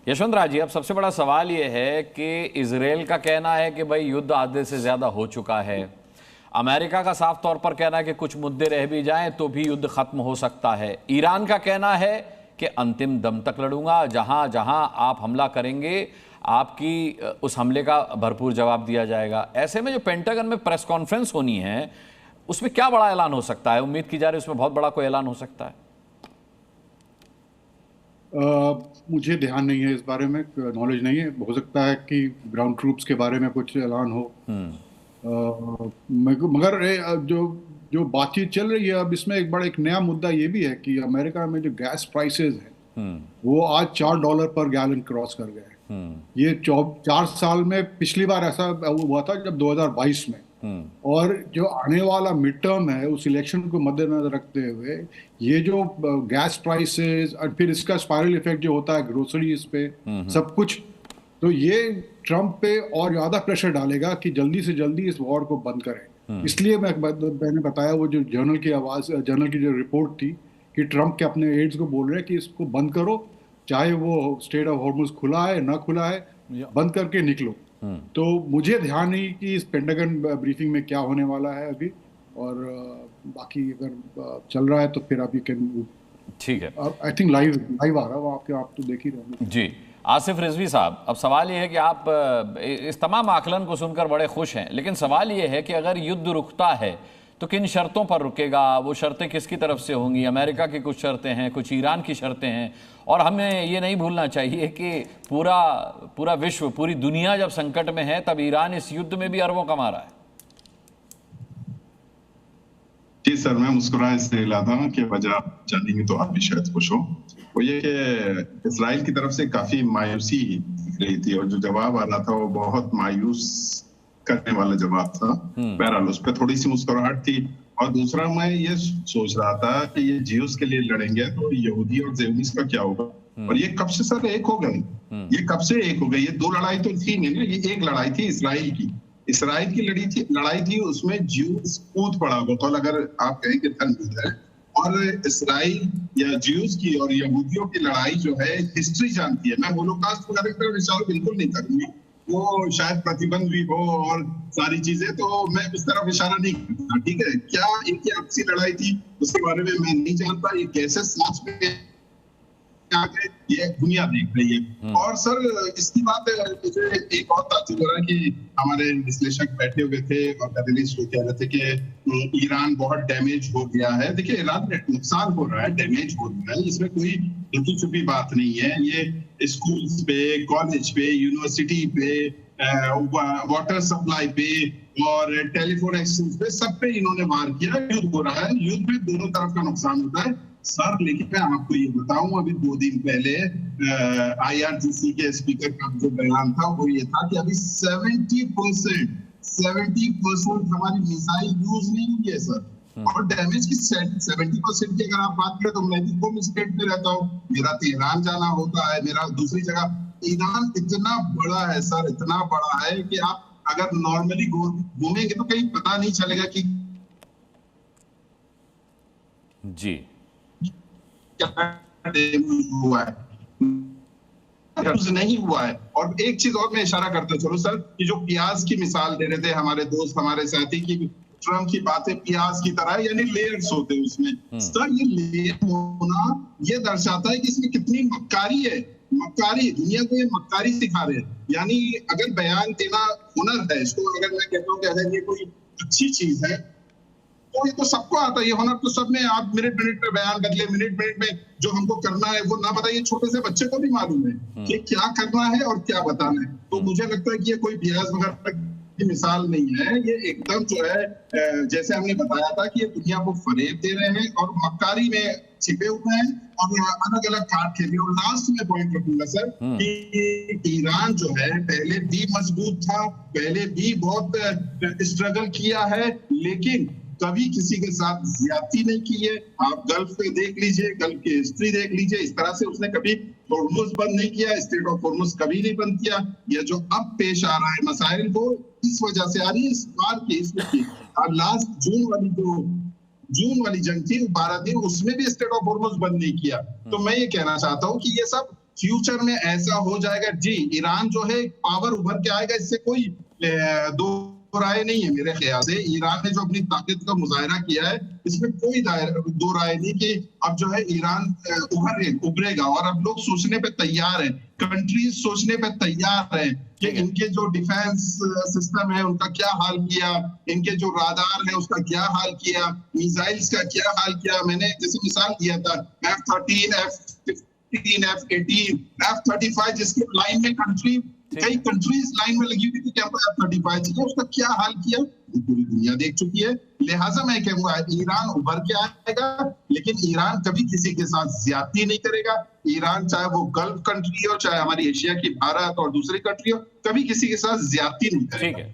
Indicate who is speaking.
Speaker 1: यशवंत राज जी, अब सबसे बड़ा सवाल ये है कि इजराइल का कहना है कि भाई युद्ध आधे से ज्यादा हो चुका है। अमेरिका का साफ तौर पर कहना है कि कुछ मुद्दे रह भी जाएं तो भी युद्ध खत्म हो सकता है। ईरान का कहना है कि अंतिम दम तक लड़ूंगा, जहां जहां आप हमला करेंगे आपकी उस हमले का भरपूर जवाब दिया जाएगा। ऐसे में जो पेंटागन में प्रेस कॉन्फ्रेंस होनी है उसमें क्या बड़ा ऐलान हो सकता है? उम्मीद की जा रही है उसमें बहुत बड़ा कोई ऐलान हो सकता है।
Speaker 2: मुझे ध्यान नहीं है, इस बारे में नॉलेज नहीं है। हो सकता है कि ग्राउंड ट्रूप्स के बारे में कुछ ऐलान हो। मगर जो जो बातचीत चल रही है अब, इसमें एक नया मुद्दा ये भी है कि अमेरिका में जो गैस प्राइसेस हैं वो आज $4 पर गैलन क्रॉस कर गए। ये 4 साल में पिछली बार ऐसा हुआ था जब 2022 में। और जो आने वाला मिड टर्म है उस इलेक्शन को मद्देनजर रखते हुए ये जो गैस प्राइसेस और फिर इसका स्पाइरल इफेक्ट जो होता है ग्रोसरीज पे सब कुछ, तो ये ट्रम्प पे और ज्यादा प्रेशर डालेगा कि जल्दी से जल्दी इस वॉर को बंद करें। इसलिए मैंने बताया वो जो जर्नल की जो रिपोर्ट थी कि ट्रम्प के अपने एड्स को बोल रहे हैं कि इसको बंद करो, चाहे वो स्टेट ऑफ हॉर्मुज़ खुला है ना खुला है, बंद करके निकलो। तो मुझे ध्यान नहीं कि इस पेंटागन ब्रीफिंग में क्या होने वाला है अभी, और बाकी अगर चल रहा है तो फिर आप यू कैन,
Speaker 1: ठीक है,
Speaker 2: आई थिंक लाइव आ रहा है आप तो देख ही रहे होंगे।
Speaker 1: जी आसिफ रिजवी साहब, अब सवाल ये है कि आप इस तमाम आकलन को सुनकर बड़े खुश हैं, लेकिन सवाल ये है कि अगर युद्ध रुकता है तो किन शर्तों पर रुकेगा? वो शर्तें किसकी तरफ से होंगी? अमेरिका की कुछ शर्तें हैं, कुछ ईरान की शर्तें हैं, और हमें ये नहीं भूलना चाहिए कि पूरा विश्व, पूरी दुनिया जब संकट में है तब ईरान इस युद्ध में भी अरबों कमा रहा है।
Speaker 3: जी सर, मैं मुस्कुराए इसलिए लाता हूँ कि वजह आप जानेंगे तो आप भी शायद खुश हो। वो ये कि इसराइल की तरफ से काफी मायूसी दिख रही थी और जो जवाब आ रहा था वो बहुत मायूस करने वाला जवाब था। बहरहाल उस पर थोड़ी सी मुस्कुराहट थी। और दूसरा, मैं ये सोच रहा था कि ये जियूस के लिए लड़ेंगे तो यहूदी और ज़ेयोनिस का क्या होगा। और ये कब से सर एक हो गए? ये कब से एक हो गए? ये दो लड़ाई तो थी नहीं ना, ये एक लड़ाई थी इसराइल की लड़ाई थी। उसमें ज्यूस कूद पड़ा बकौल, अगर आप कहें कि धन है। और इसराइल या ज्यूस की और यहूदियों की लड़ाई जो है हिस्ट्री जानती है। मैं होलोकॉस्ट वगैरह का विचार बिल्कुल नहीं करूंगा, वो शायद प्रतिबंध भी हो और सारी चीजें, तो मैं उस तरफ इशारा नहीं करता। ठीक है, क्या इनकी आपसी लड़ाई थी उसके बारे में मैं नहीं जानता। ये कैसे सोच में ये दुनिया देख रही है। और सर इसकी बात मुझे एक और ताज्जुब हो रहा है कि हमारे विश्लेषक बैठे हुए थे और पैनलिस्ट कह रहे थे कि ईरान बहुत डैमेज हो गया है। देखिए, ईरान में नुकसान हो रहा है, डैमेज हो रहा है, इसमें कोई छुपी छुपी बात नहीं है। ये स्कूल्स पे, कॉलेज पे, यूनिवर्सिटी पे, वाटर सप्लाई पे और टेलीफोन एक्सचेंज पे, सब पे इन्होंने वार किया। युद्ध हो रहा है, युद्ध में दोनों तरफ का नुकसान होता है सर। लेकिन मैं आपको ये बताऊं, अभी 2 दिन पहले IRGC के स्पीकर का जो बयान था वो ये था कि अभी 70% हमारी मिसाइल यूज नहीं हुई है सर। और डैमेज की 70% की अगर आप बात करें तो मैं भी होम स्टेट में रहता हूँ, मेरा तेहरान जाना होता है, मेरा दूसरी जगह। ईरान इतना बड़ा है सर, इतना बड़ा है कि आप अगर नॉर्मली घूमेंगे तो कहीं पता नहीं चलेगा कि
Speaker 1: जी
Speaker 3: हुआ है नहीं हुआ है। और एक चीज और मैं इशारा करता चलो सर, कि जो प्याज की मिसाल दे रहे थे हमारे दोस्त, हमारे साथी, की ट्रम्प की बातें प्याज की तरह, यानी लेयर्स होते हैं उसमें। सर ये लेयर होना ये दर्शाता है कि इसमें कितनी मक्कारी है। मक्कारी, दुनिया को ये मक्कारी सिखा रहे हैं। यानी अगर बयान देना हुनर है, इसको अगर मैं कहता हूँ कि अगर ये कोई अच्छी चीज है तो ये तो सबको आता है। ये हुनर तो सब में, आप मिनट में बयान कर ले, मिनट में जो हमको करना है वो ना बताइए। छोटे से बच्चे को भी मालूम है कि क्या करना है और क्या बताना है। तो मुझे लगता है कि ये कोई प्याज वगैरह की मिसाल नहीं है। ये एकदम जो है जैसे हमने बताया था कि ये दुनिया को फरेब दे रहे हैं और मक्कारी में छिपे हुए हैं और अलग अलग काट खेल रहे हैं। और लास्ट में पॉइंट रखूंगा सर कि ईरान जो है पहले भी मजबूत था, पहले भी बहुत स्ट्रगल किया है, लेकिन कभी किसी के साथ ज्यादती नहीं की है। आप गल्फ पे देख लीजिए, गल्फ की हिस्ट्री देख लीजिए, इस तरह से उसने कभी हॉर्मुज़ बंद नहीं किया, स्टेट ऑफ हॉर्मुज़ कभी नहीं बंद किया। यह जो अब पेश आ रहा है मसाइल, वो इस वजह से आ रही है, इस बार की इसमें। और लास्ट जून वाली जंग थी 12 दिन, उसमें भी स्टेट ऑफ हॉर्मुज़ बंद नहीं किया। तो मैं ये कहना चाहता हूँ कि ये सब फ्यूचर में ऐसा हो जाएगा जी, ईरान जो है पावर उभर के आएगा, इससे कोई दो राय नहीं है मेरे ख्याल से। ईरान ने जो अपनी ताकत का मुजाहरा किया है, इसमें कोई दो राय नहीं कि अब जो है ईरान उभरेगा। और अब लोग सोचने पे तैयार हैं, कंट्रीज सोचने पे तैयार हैं कि इनके जो डिफेंस सिस्टम है उनका क्या हाल किया, इनके जो राडार है उसका क्या हाल किया, मिसाइल्स का क्या हाल किया। मैंने जैसे मिसाल दिया था F-13, F-15, F-18, F-35, जिसके लाइन में कई कंट्रीज लाइन में लगी हुई थी कि हमको F-35 चाहिए, उसका क्या हाल किया पूरी दुनिया देख चुकी है। लिहाजा मैं कहूंगा ईरान उभर के आएगा, लेकिन ईरान कभी किसी के साथ ज्यादती नहीं करेगा। ईरान चाहे वो गल्फ कंट्री हो, चाहे हमारी एशिया की भारत और दूसरी कंट्री हो, कभी किसी के साथ ज्यादती नहीं करेगा।